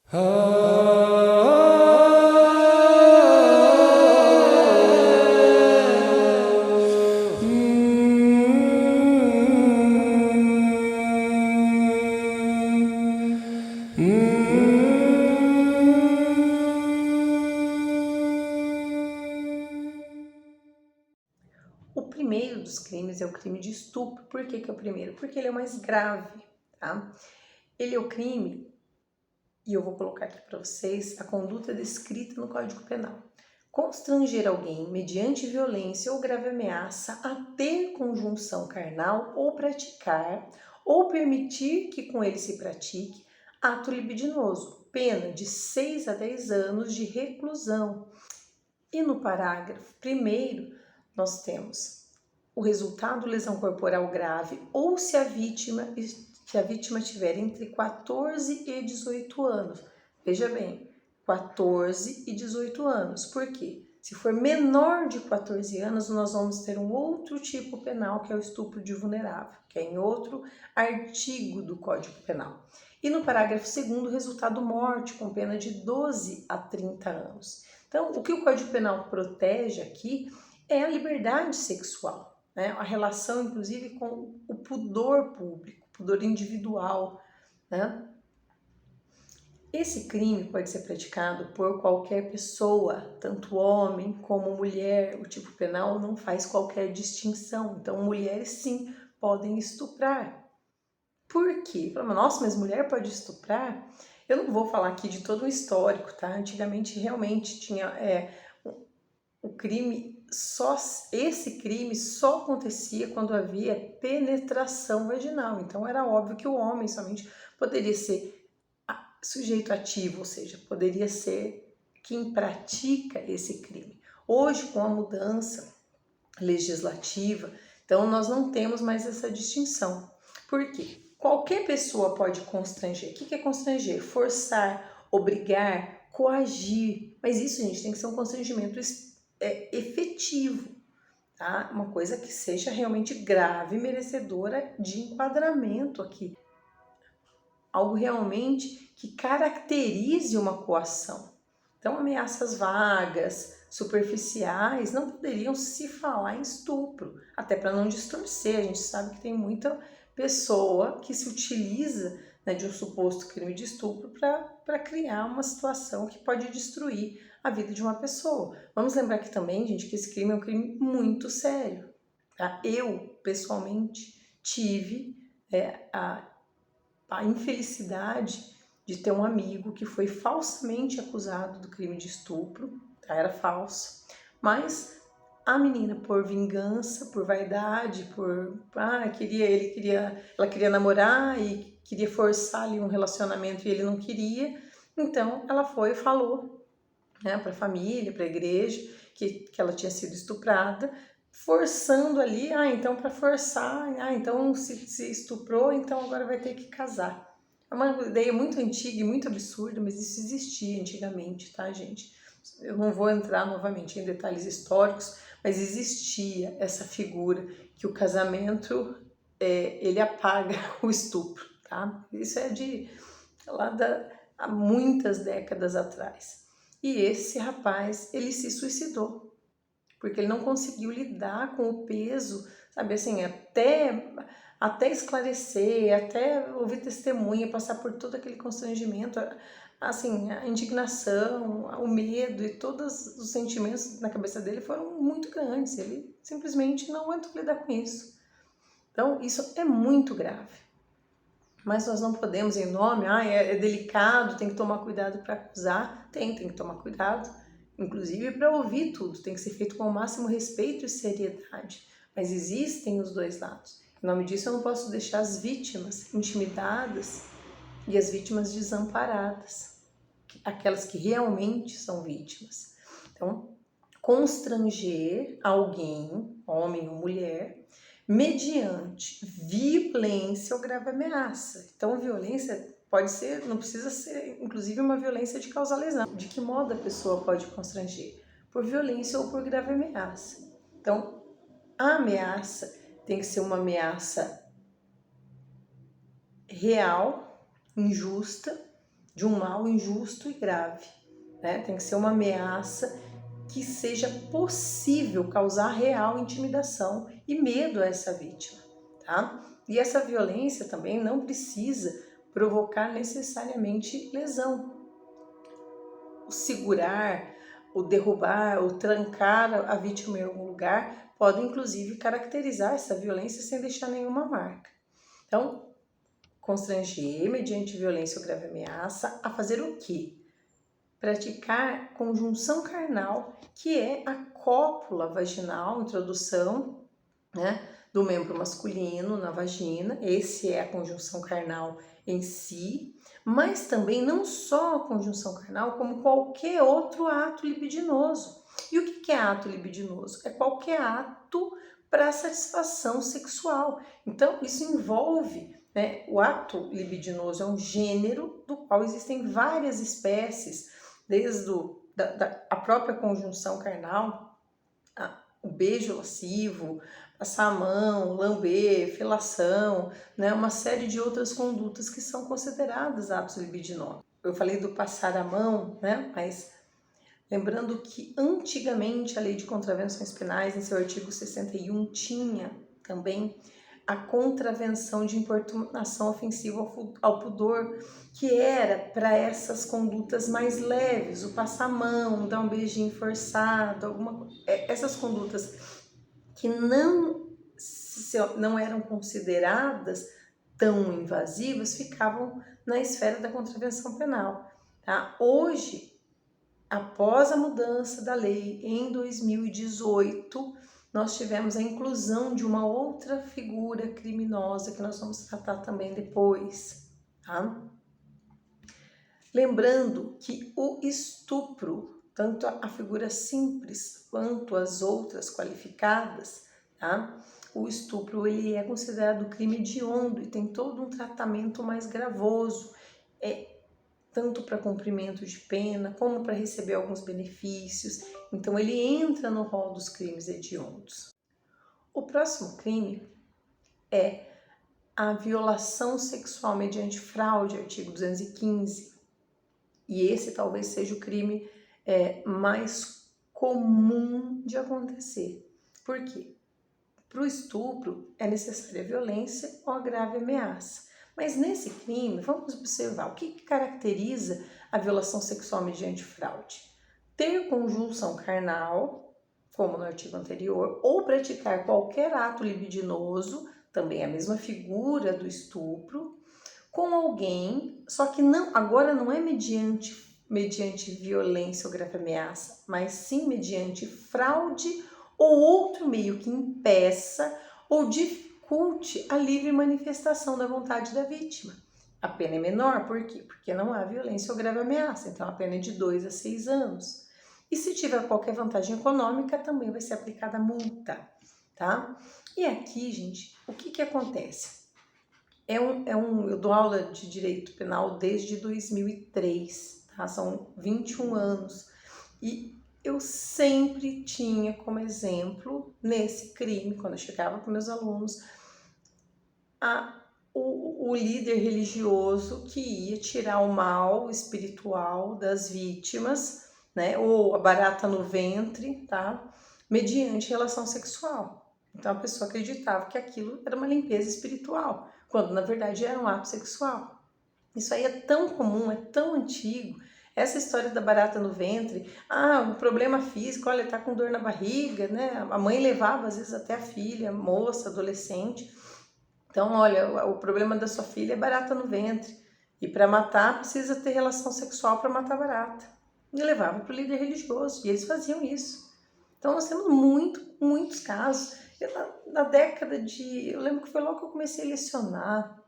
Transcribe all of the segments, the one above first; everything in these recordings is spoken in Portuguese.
O primeiro dos crimes é o crime de estupro. Por que é o primeiro? Porque ele é o mais grave, tá? Ele é o crime, e eu vou colocar aqui para vocês, a conduta descrita no Código Penal. Constranger alguém mediante violência ou grave ameaça a ter conjunção carnal ou praticar, ou permitir que com ele se pratique, ato libidinoso, pena de 6 a 10 anos de reclusão. E no parágrafo 1º, nós temos o resultado lesão corporal grave ou se a vítima tiver entre 14 e 18 anos. Veja bem, 14 e 18 anos. Por quê? Se for menor de 14 anos, nós vamos ter um outro tipo penal, que é o estupro de vulnerável, que é em outro artigo do Código Penal. E no parágrafo 2º, resultado morte, com pena de 12 a 30 anos. Então, o que o Código Penal protege aqui é a liberdade sexual, né? A relação, inclusive, com o pudor público, pudor individual, né? Esse crime pode ser praticado por qualquer pessoa, tanto homem como mulher. O tipo penal não faz qualquer distinção. Então, mulheres sim podem estuprar. Por quê? Nossa, mas mulher pode estuprar? Eu não vou falar aqui de todo o histórico, tá? Antigamente realmente tinha o crime, esse crime só acontecia quando havia penetração vaginal. Então era óbvio que o homem somente poderia ser sujeito ativo, ou seja, poderia ser quem pratica esse crime. Hoje, com a mudança legislativa, então nós não temos mais essa distinção. Por quê? Qualquer pessoa pode constranger. O que é constranger? Forçar, obrigar, coagir. Mas isso, gente, tem que ser um constrangimento efetivo, tá? Uma coisa que seja realmente grave, merecedora de enquadramento aqui. Algo realmente que caracterize uma coação. Então, ameaças vagas, superficiais, não poderiam se falar em estupro, até para não distorcer. A gente sabe que tem muita pessoa que se utiliza, né, de um suposto crime de estupro para criar uma situação que pode destruir a vida de uma pessoa. Vamos lembrar aqui também, gente, que esse crime é um crime muito sério. Tá? Eu, pessoalmente, tive a infelicidade de ter um amigo que foi falsamente acusado do crime de estupro, tá? Era falso, mas a menina, por vingança, por vaidade, ela queria namorar e queria forçar ali um relacionamento e ele não queria, então ela foi e falou, né, para a família, para a igreja, que ela tinha sido estuprada, forçando ali, então para forçar, então se estuprou, então agora vai ter que casar. É uma ideia muito antiga e muito absurda, mas isso existia antigamente, tá, gente? Eu não vou entrar novamente em detalhes históricos, mas existia essa figura que o casamento, ele apaga o estupro, tá? Isso é há muitas décadas atrás. E esse rapaz, ele se suicidou, porque ele não conseguiu lidar com o peso, sabe, assim, até esclarecer, até ouvir testemunha, passar por todo aquele constrangimento, assim, a indignação, o medo e todos os sentimentos na cabeça dele foram muito grandes. Ele simplesmente não aguentou lidar com isso. Então, isso é muito grave. Mas nós não podemos, em nome, é delicado, tem que tomar cuidado para acusar. Tem que tomar cuidado, inclusive para ouvir tudo. Tem que ser feito com o máximo respeito e seriedade. Mas existem os dois lados. Em nome disso, eu não posso deixar as vítimas intimidadas e as vítimas desamparadas, aquelas que realmente são vítimas. Então, constranger alguém, homem ou mulher, mediante violência ou grave ameaça. Então, violência pode ser, não precisa ser, inclusive, uma violência de causar lesão. De que modo a pessoa pode constranger? Por violência ou por grave ameaça. Então, a ameaça tem que ser uma ameaça real, injusta de um mal injusto e grave, né? Tem que ser uma ameaça que seja possível causar real intimidação e medo a essa vítima, tá? E essa violência também não precisa provocar necessariamente lesão. O segurar, o derrubar, o trancar a vítima em algum lugar pode inclusive caracterizar essa violência sem deixar nenhuma marca. Então, constranger mediante violência ou grave ameaça a fazer o quê? Praticar conjunção carnal, que é a cópula vaginal, introdução, né, do membro masculino na vagina. Esse é a conjunção carnal em si, mas também não só a conjunção carnal, como qualquer outro ato libidinoso. E o que é ato libidinoso? É qualquer ato para satisfação sexual. Então, isso envolve, né, o ato libidinoso é um gênero do qual existem várias espécies, desde a própria conjunção carnal, o beijo lascivo, passar a mão, lamber, felação, né, uma série de outras condutas que são consideradas atos libidinosos. Eu falei do passar a mão, né, mas lembrando que antigamente a Lei de Contravenções Penais, em seu artigo 61, tinha também a contravenção de importunação ofensiva ao pudor, que era para essas condutas mais leves, o passar a mão, dar um beijinho forçado, essas condutas que não eram consideradas tão invasivas, ficavam na esfera da contravenção penal. Tá? Hoje, após a mudança da lei em 2018, nós tivemos a inclusão de uma outra figura criminosa que nós vamos tratar também depois, tá? Lembrando que o estupro, tanto a figura simples quanto as outras qualificadas, tá? O estupro ele é considerado crime hediondo e tem todo um tratamento mais gravoso, tanto para cumprimento de pena, como para receber alguns benefícios. Então, ele entra no rol dos crimes hediondos. O próximo crime é a violação sexual mediante fraude, artigo 215. E esse talvez seja o crime mais comum de acontecer. Por quê? Para o estupro é necessária a violência ou a grave ameaça. Mas nesse crime, vamos observar o que caracteriza a violação sexual mediante fraude. Ter conjunção carnal, como no artigo anterior, ou praticar qualquer ato libidinoso, também a mesma figura do estupro, com alguém, só que agora não é mediante violência ou grave ameaça, mas sim mediante fraude ou outro meio que impeça ou dificulte a livre manifestação da vontade da vítima. A pena é menor, por quê? Porque não há violência ou grave ameaça, então a pena é de 2 a 6 anos. E se tiver qualquer vantagem econômica, também vai ser aplicada a multa, tá? E aqui, gente, o que acontece? Eu dou aula de direito penal desde 2003, tá? São 21 anos. E eu sempre tinha como exemplo, nesse crime, quando eu chegava com meus alunos, o líder religioso que ia tirar o mal espiritual das vítimas, né? Ou a barata no ventre, tá? Mediante relação sexual. Então a pessoa acreditava que aquilo era uma limpeza espiritual, quando na verdade era um ato sexual. Isso aí é tão comum, é tão antigo. Essa história da barata no ventre, um problema físico, olha, tá com dor na barriga, né? A mãe levava às vezes até a filha, moça, adolescente. Então, olha, o problema da sua filha é barata no ventre. E para matar, precisa ter relação sexual para matar a barata. E levava para o líder religioso, e eles faziam isso. Então, nós temos muitos casos. Na década eu lembro que foi logo que eu comecei a lecionar.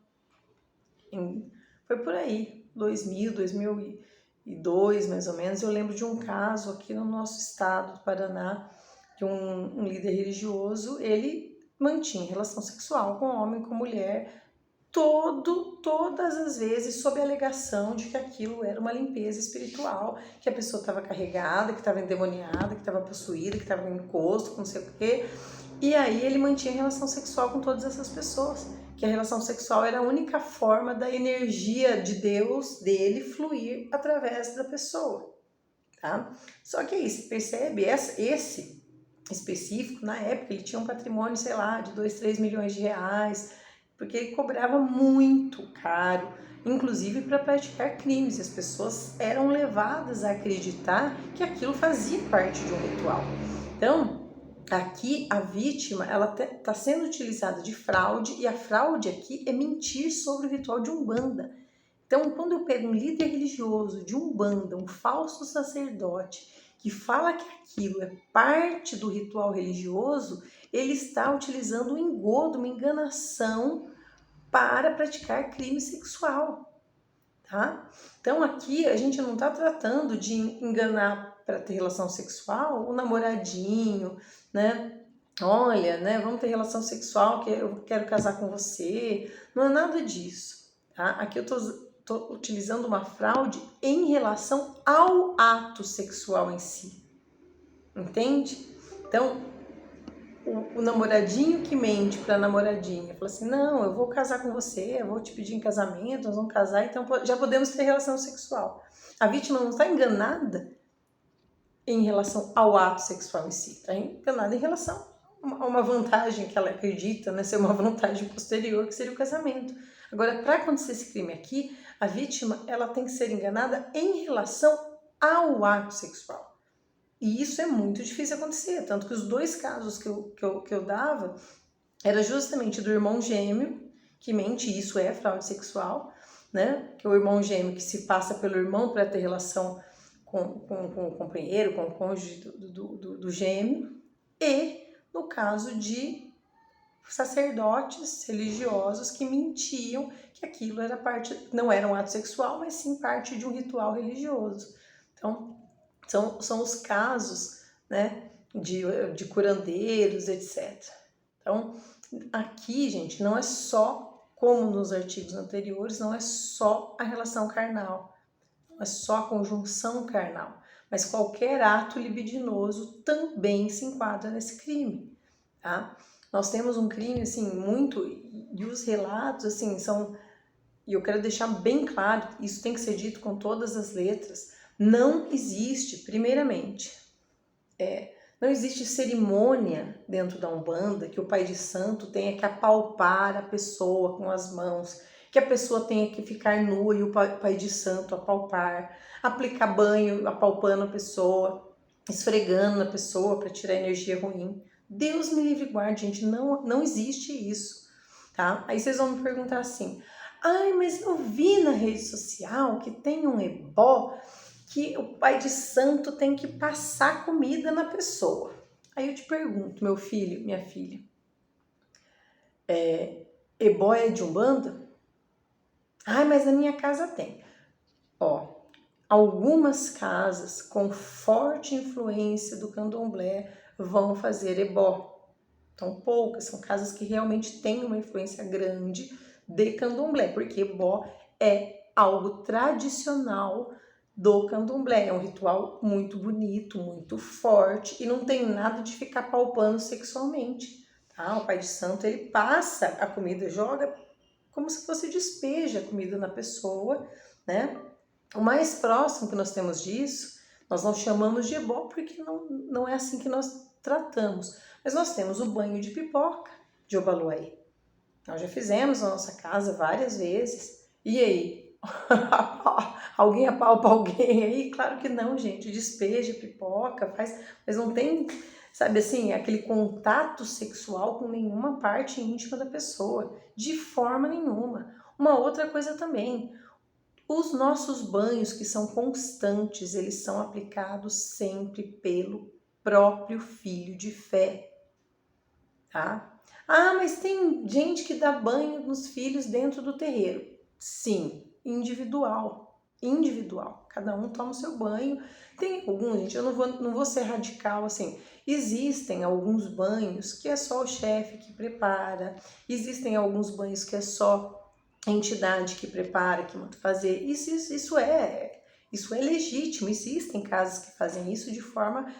Foi por aí, 2000, 2002, mais ou menos. Eu lembro de um caso aqui no nosso estado do Paraná, de um líder religioso. Ele mantinha relação sexual com homem, com mulher, todas as vezes sob a alegação de que aquilo era uma limpeza espiritual, que a pessoa estava carregada, que estava endemoniada, que estava possuída, que estava em encosto, com não sei o quê. E aí ele mantinha relação sexual com todas essas pessoas. que a relação sexual era a única forma da energia de Deus, dele, fluir através da pessoa, tá? Só que aí, você percebe, esse específico, na época, ele tinha um patrimônio, sei lá, de 2, 3 milhões de reais, porque ele cobrava muito caro, inclusive para praticar crimes. As pessoas eram levadas a acreditar que aquilo fazia parte de um ritual. Então, aqui a vítima, ela está sendo utilizada de fraude, e a fraude aqui é mentir sobre o ritual de Umbanda. Então, quando eu pego um líder religioso de Umbanda, um falso sacerdote, que fala que aquilo é parte do ritual religioso, ele está utilizando um engodo, uma enganação para praticar crime sexual, tá? Então aqui a gente não está tratando de enganar para ter relação sexual o namoradinho, né? Olha, né? Vamos ter relação sexual, que eu quero casar com você. Não é nada disso, tá? Aqui eu tô utilizando uma fraude em relação ao ato sexual em si, entende? Então, o namoradinho que mente pra namoradinha, fala assim, não, eu vou casar com você, eu vou te pedir em casamento, nós vamos casar, então já podemos ter relação sexual. A vítima não está enganada em relação ao ato sexual em si, está enganada em relação a uma vantagem que ela acredita, né, ser uma vantagem posterior, que seria o casamento. Agora, para acontecer esse crime aqui, a vítima ela tem que ser enganada em relação ao ato sexual. E isso é muito difícil acontecer, tanto que os 2 casos que eu dava era justamente do irmão gêmeo, que mente, e isso é fraude sexual, né? Que é o irmão gêmeo que se passa pelo irmão para ter relação com o companheiro, com o cônjuge do gêmeo, e no caso de sacerdotes religiosos que mentiam que aquilo era parte, não era um ato sexual, mas sim parte de um ritual religioso. Então, são os casos, né, de curandeiros, etc. Então, aqui, gente, não é só, como nos artigos anteriores, não é só a relação carnal, não é só a conjunção carnal, mas qualquer ato libidinoso também se enquadra nesse crime, tá? Nós temos um crime, assim, muito, e os relatos, assim, são, e eu quero deixar bem claro, isso tem que ser dito com todas as letras, não existe, primeiramente, não existe cerimônia dentro da Umbanda que o pai de santo tenha que apalpar a pessoa com as mãos, que a pessoa tenha que ficar nua e o pai de santo apalpar, aplicar banho apalpando a pessoa, esfregando na pessoa para tirar energia ruim. Deus me livre e guarde, gente, não existe isso, tá? Aí vocês vão me perguntar assim, ai, mas eu vi na rede social que tem um ebó que o pai de santo tem que passar comida na pessoa. Aí eu te pergunto, meu filho, minha filha, ebó é de Umbanda? Ai, mas na minha casa tem. Ó, algumas casas com forte influência do candomblé vão fazer ebó. Então, poucas, são casas que realmente têm uma influência grande de candomblé, porque ebó é algo tradicional do candomblé, é um ritual muito bonito, muito forte, e não tem nada de ficar palpando sexualmente, tá? O pai de santo, ele passa a comida, joga como se fosse despeja a comida na pessoa, né? O mais próximo que nós temos disso, nós não chamamos de ebó, porque não é assim que nós tratamos, mas nós temos o banho de pipoca de Obaluaí. Nós já fizemos na nossa casa várias vezes, e aí? Alguém apalpa alguém aí? Claro que não, gente. Despeja pipoca, faz, mas não tem, sabe assim, aquele contato sexual com nenhuma parte íntima da pessoa, de forma nenhuma. Uma outra coisa também, os nossos banhos que são constantes, eles são aplicados sempre pelo próprio filho de fé, tá? Ah, mas tem gente que dá banho nos filhos dentro do terreiro. Sim, individual, cada um toma o seu banho. Tem alguns, gente, eu não vou ser radical assim, existem alguns banhos que é só o chefe que prepara, existem alguns banhos que é só a entidade que prepara, que manda fazer, isso é legítimo, existem casas que fazem isso de forma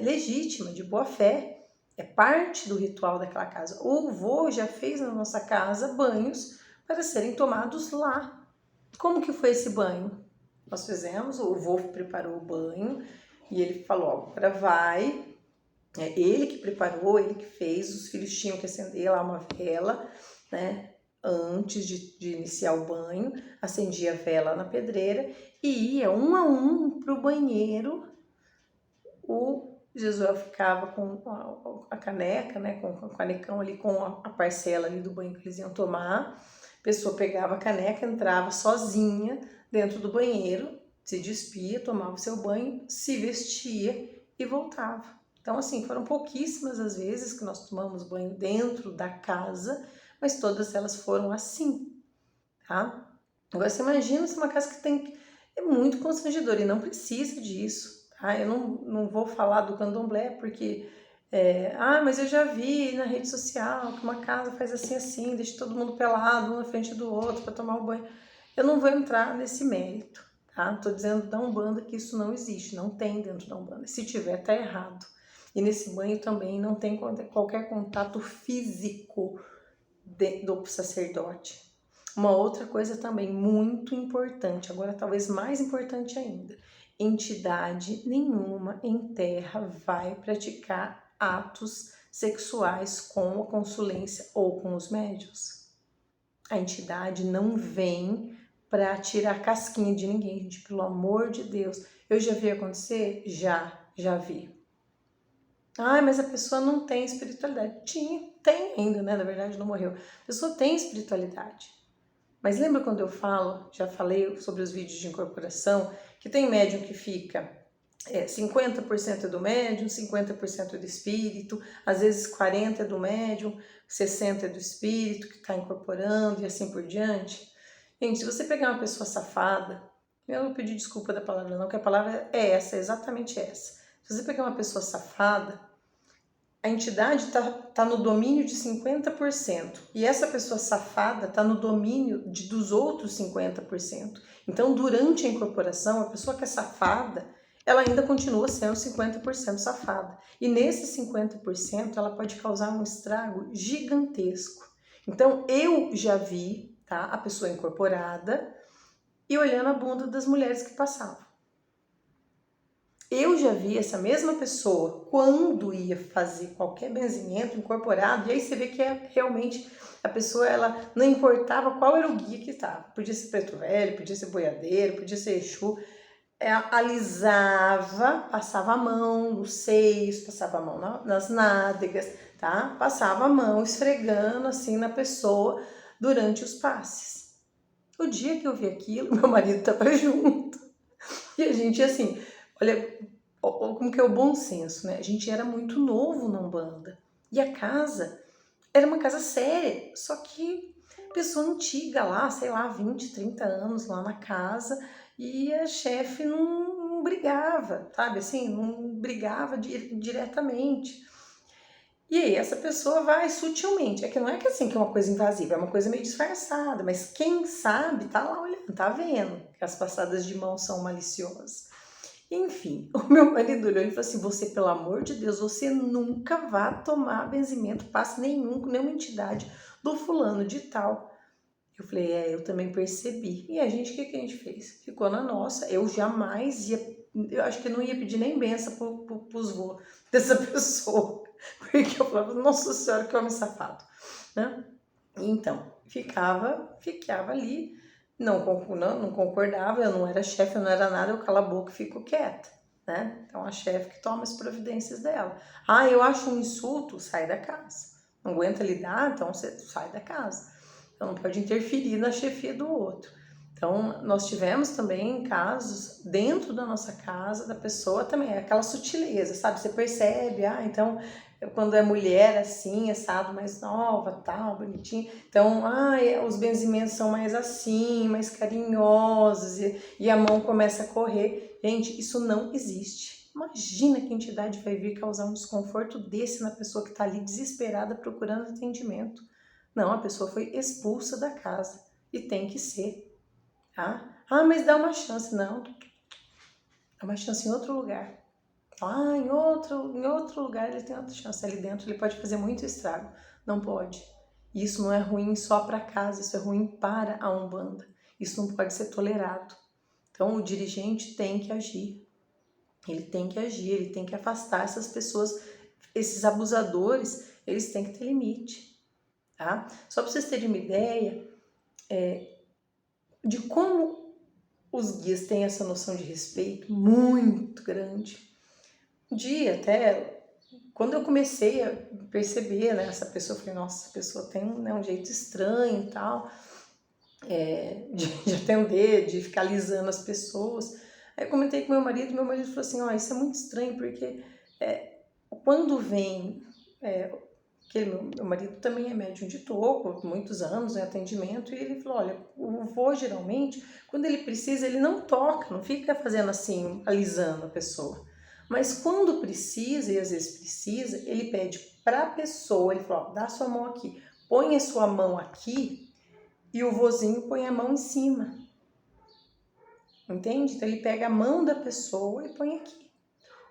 legítima, de boa fé, É parte do ritual daquela casa. O vô já fez na nossa casa banhos para serem tomados lá. Como que foi esse banho? Nós fizemos, o vô preparou o banho e ele falou, agora vai. É ele que preparou, ele que fez, os filhos tinham que acender lá uma vela, né? Antes de iniciar o banho, acendia a vela na pedreira e ia um a um para o banheiro. O Jesuel ficava com a caneca, né? Com o canecão ali, com a parcela ali do banho que eles iam tomar. A pessoa pegava a caneca, entrava sozinha dentro do banheiro, se despia, tomava o seu banho, se vestia e voltava. Então, assim, foram pouquíssimas as vezes que nós tomamos banho dentro da casa, mas todas elas foram assim, tá? Agora, você imagina se uma casa que tem... É muito constrangedor e não precisa disso, tá? Eu não vou falar do candomblé porque... mas eu já vi na rede social que uma casa faz assim, deixa todo mundo pelado, um na frente do outro para tomar o banho. Eu não vou entrar nesse mérito, tá? Tô dizendo da Umbanda que isso não existe, não tem dentro da Umbanda. Se tiver, tá errado. E nesse banho também não tem qualquer contato físico do sacerdote. Uma outra coisa também muito importante, agora talvez mais importante ainda, entidade nenhuma em terra vai praticar atos sexuais com a consulência ou com os médiuns. A entidade não vem para tirar casquinha de ninguém, gente, pelo amor de Deus. Eu já vi acontecer? Já vi. Mas a pessoa não tem espiritualidade. Tem ainda, né? Na verdade, não morreu. A pessoa tem espiritualidade. Mas lembra quando eu já falei sobre os vídeos de incorporação, que tem médium que fica 50% é do médium, 50% é do espírito, às vezes 40% é do médium, 60% é do espírito que está incorporando e assim por diante. Gente, se você pegar uma pessoa safada, eu não vou pedir desculpa da palavra não, que a palavra é essa, é exatamente essa. Se você pegar uma pessoa safada, a entidade tá no domínio de 50% e essa pessoa safada está no domínio dos outros 50%. Então, durante a incorporação, a pessoa que é safada, ela ainda continua sendo 50% safada. E nesse 50%, ela pode causar um estrago gigantesco. Então, eu já vi, tá, a pessoa incorporada e olhando a bunda das mulheres que passavam. Eu já vi essa mesma pessoa quando ia fazer qualquer benzimento incorporado, e aí você vê que realmente a pessoa, ela não importava qual era o guia que estava. Podia ser preto velho, podia ser boiadeiro, podia ser Exu. Alisava, passava a mão nos seios, passava a mão nas nádegas, tá? Passava a mão esfregando assim na pessoa durante os passes. O dia que eu vi aquilo, meu marido estava junto. E a gente assim, olha como que é o bom senso, né? A gente era muito novo na Umbanda. E a casa era uma casa séria, só que pessoa antiga lá, sei lá, 20, 30 anos lá na casa, e a chefe não brigava, sabe? Assim, não brigava diretamente. E aí essa pessoa vai sutilmente, é que não é que assim que é uma coisa invasiva, é uma coisa meio disfarçada, mas quem sabe tá lá olhando, tá vendo que as passadas de mão são maliciosas. Enfim, o meu marido olhou e falou assim, você, pelo amor de Deus, você nunca vá tomar benzimento, passe nenhuma entidade do fulano de tal. Eu falei, eu também percebi. E a gente, o que a gente fez? Ficou na nossa, eu jamais ia, eu acho que eu não ia pedir nem benção pros vô dessa pessoa. Porque eu falava, nossa senhora, que homem safado, né? Então, ficava ali, não concordava, eu não era chefe, eu não era nada, eu cala a boca e fico quieta, né? Então, a chefe que toma as providências dela. Eu acho um insulto, sai da casa. Não aguenta lidar, então você sai da casa. Então, não pode interferir na chefia do outro. Então, nós tivemos também casos dentro da nossa casa, da pessoa também, aquela sutileza, sabe? Você percebe, então, quando é mulher assim, assado mais nova, tal, bonitinha. Então, os benzimentos são mais assim, mais carinhosos, e a mão começa a correr. Gente, isso não existe. Imagina que entidade vai vir causar um desconforto desse na pessoa que está ali desesperada procurando atendimento. Não, a pessoa foi expulsa da casa e tem que ser. Tá? Mas dá uma chance. Não, dá uma chance em outro lugar. Em outro lugar ele tem outra chance, ali dentro ele pode fazer muito estrago. Não pode. Isso não é ruim só para casa, isso é ruim para a Umbanda. Isso não pode ser tolerado. Então o dirigente tem que agir. Ele tem que agir, ele tem que afastar essas pessoas, esses abusadores, eles têm que ter limite, tá? Só para vocês terem uma ideia de como os guias têm essa noção de respeito muito grande. Um dia até, quando eu comecei a perceber, né, essa pessoa, eu falei, nossa, essa pessoa tem um jeito estranho e tal, de atender, de ficar alisando as pessoas. Aí eu comentei com meu marido falou assim, isso é muito estranho, porque quando vem, meu marido também é médium de toco, muitos anos em atendimento, e ele falou, olha, o vô geralmente, quando ele precisa, ele não toca, não fica fazendo assim, alisando a pessoa. Mas quando precisa, e às vezes precisa, ele pede para a pessoa, ele fala, dá sua mão aqui, põe a sua mão aqui, e o vozinho põe a mão em cima. Entende? Então ele pega a mão da pessoa e põe aqui.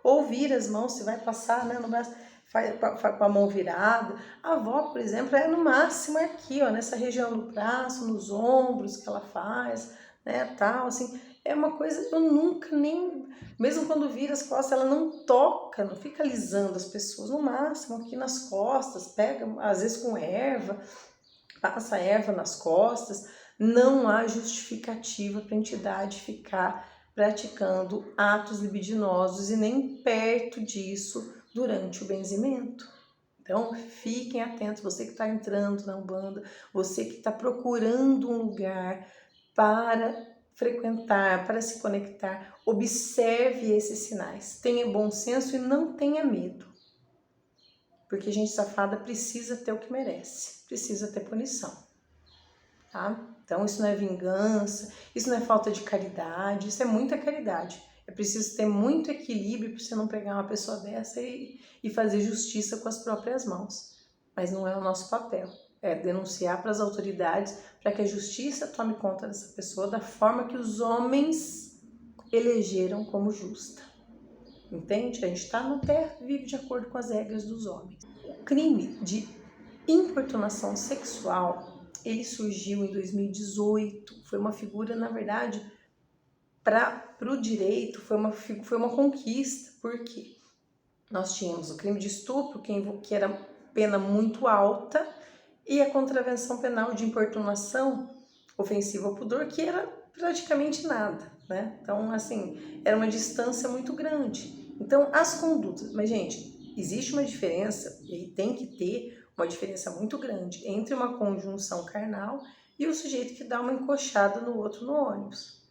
Ou vira as mãos, se vai passar, né, no braço, faz com a mão virada. A avó, por exemplo, é no máximo aqui, ó, nessa região do braço, nos ombros que ela faz, né, tal, assim. É uma coisa que eu nunca nem... Mesmo quando vira as costas, ela não toca, não fica alisando as pessoas. No máximo aqui nas costas, pega, às vezes com erva, passa erva nas costas. Não há justificativa para a entidade ficar praticando atos libidinosos e nem perto disso durante o benzimento. Então, fiquem atentos, você que está entrando na Umbanda, você que está procurando um lugar para frequentar, para se conectar, observe esses sinais. Tenha bom senso e não tenha medo. Porque gente safada precisa ter o que merece, precisa ter punição. Tá? Então isso não é vingança, isso não é falta de caridade, isso é muita caridade. É preciso ter muito equilíbrio para você não pegar uma pessoa dessa e fazer justiça com as próprias mãos. Mas não é o nosso papel. É denunciar para as autoridades para que a justiça tome conta dessa pessoa da forma que os homens elegeram como justa. Entende? A gente está na Terra, vive de acordo com as regras dos homens. O crime de importunação sexual, ele surgiu em 2018, foi uma figura, na verdade, para o direito, foi uma conquista, porque nós tínhamos o crime de estupro, que era pena muito alta, e a contravenção penal de importunação ofensiva ao pudor, que era praticamente nada, né? Então, assim, era uma distância muito grande. Então, as condutas... Mas, gente, existe uma diferença, e tem que ter uma diferença muito grande entre uma conjunção carnal e o sujeito que dá uma encoxada no outro no ônibus.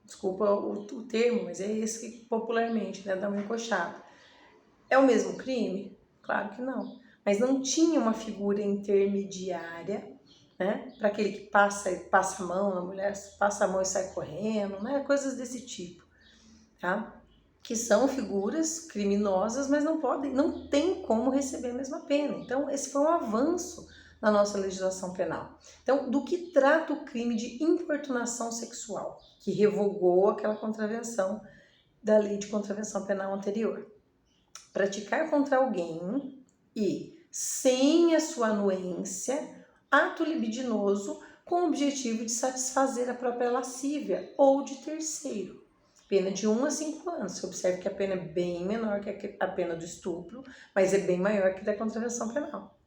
Desculpa o termo, mas é esse que popularmente, né, dá uma encoxada. É o mesmo crime? Claro que não. Mas não tinha uma figura intermediária, né, para aquele que passa a mão na mulher, passa a mão e sai correndo, né, coisas desse tipo, tá? Que são figuras criminosas, mas não tem como receber a mesma pena. Então, esse foi um avanço na nossa legislação penal. Então, do que trata o crime de importunação sexual, que revogou aquela contravenção da lei de contravenção penal anterior? Praticar contra alguém e, sem a sua anuência, ato libidinoso com o objetivo de satisfazer a própria lascívia ou de terceiro. Pena de 1 a 5 anos. Você observe que a pena é bem menor que a pena do estupro, mas é bem maior que da contravenção penal.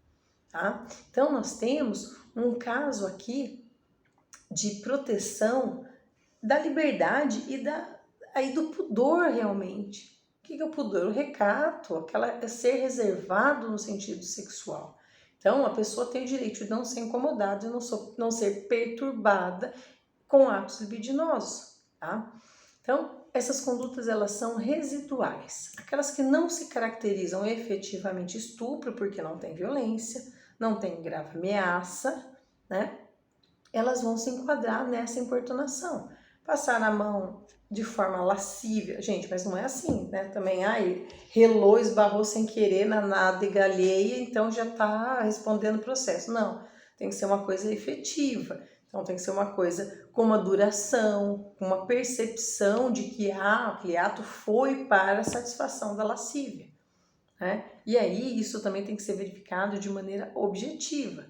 Tá? Então, nós temos um caso aqui de proteção da liberdade e do pudor realmente. O que é o pudor? O recato, ser reservado no sentido sexual. Então, a pessoa tem o direito de não ser incomodada e não ser perturbada com atos libidinosos, tá? Então, essas condutas, elas são residuais. Aquelas que não se caracterizam efetivamente estupro, porque não tem violência, não tem grave ameaça, né? Elas vão se enquadrar nessa importunação. Passar a mão de forma lascívia. Gente, mas não é assim, né? Também, relou, esbarrou sem querer na nádega alheia, então já está respondendo o processo. Não, tem que ser uma coisa efetiva. Então tem que ser uma coisa com uma duração, com uma percepção de que aquele ato foi para a satisfação da lascívia, né? E aí isso também tem que ser verificado de maneira objetiva.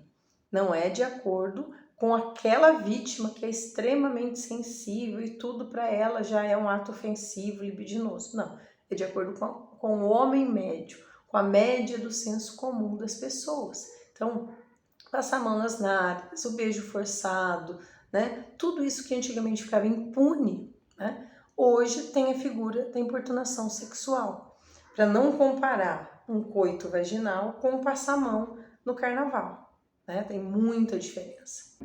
Não é de acordo com aquela vítima que é extremamente sensível e tudo para ela já é um ato ofensivo, libidinoso. Não, é de acordo com o homem médio, com a média do senso comum das pessoas. Então, passar a mão nas nádegas, o beijo forçado, né? Tudo isso que antigamente ficava impune, né? Hoje tem a figura da importunação sexual. Para não comparar um coito vaginal com passar a mão no carnaval, né? Tem muita diferença.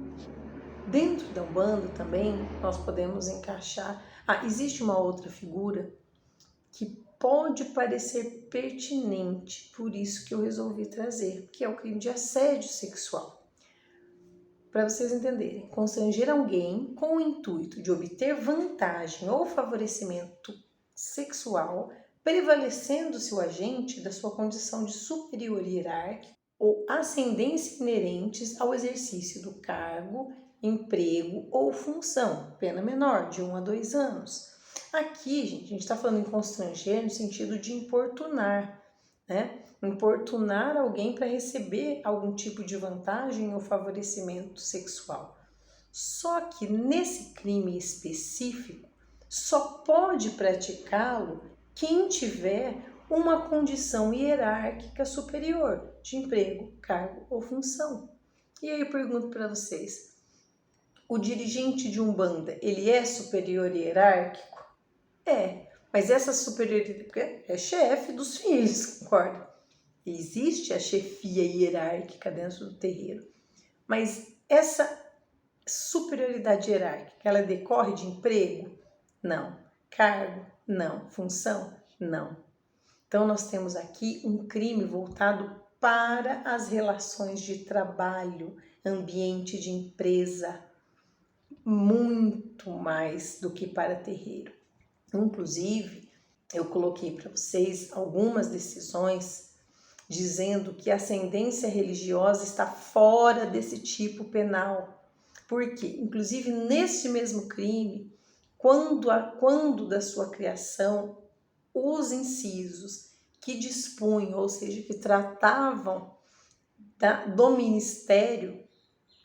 Dentro da Umbanda também nós podemos encaixar... existe uma outra figura que pode parecer pertinente, por isso que eu resolvi trazer, que é o crime de assédio sexual. Para vocês entenderem, constranger alguém com o intuito de obter vantagem ou favorecimento sexual, prevalecendo-se o agente da sua condição de superior hierárquico ou ascendência inerentes ao exercício do cargo, emprego ou função, pena menor, de 1 a 2 anos. Aqui, gente, a gente está falando em constranger no sentido de importunar, né? Importunar alguém para receber algum tipo de vantagem ou favorecimento sexual. Só que nesse crime específico, só pode praticá-lo quem tiver uma condição hierárquica superior de emprego, cargo ou função. E aí eu pergunto para vocês, o dirigente de Umbanda, ele é superior hierárquico? Mas essa superioridade é chefe dos filhos, concorda? Existe a chefia hierárquica dentro do terreiro, mas essa superioridade hierárquica, ela decorre de emprego? Não. Cargo? Não. Função? Não. Então nós temos aqui um crime voltado para as relações de trabalho, ambiente de empresa, muito mais do que para terreiro. Inclusive, eu coloquei para vocês algumas decisões dizendo que a ascendência religiosa está fora desse tipo penal. Por quê? Inclusive, nesse mesmo crime, quando da sua criação, os incisos que dispunham, ou seja, que tratavam do ministério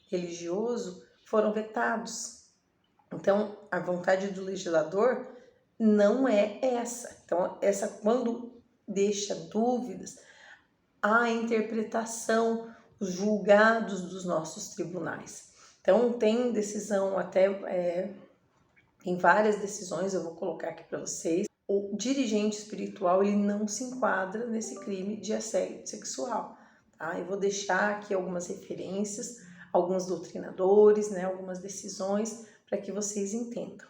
religioso, foram vetados. Então, a vontade do legislador não é essa. Então, quando deixa dúvidas, a interpretação, os julgados dos nossos tribunais. Então, tem decisão até, tem várias decisões, eu vou colocar aqui para vocês. O dirigente espiritual, ele não se enquadra nesse crime de assédio sexual, tá? Eu vou deixar aqui algumas referências, alguns doutrinadores, né, algumas decisões, para que vocês entendam.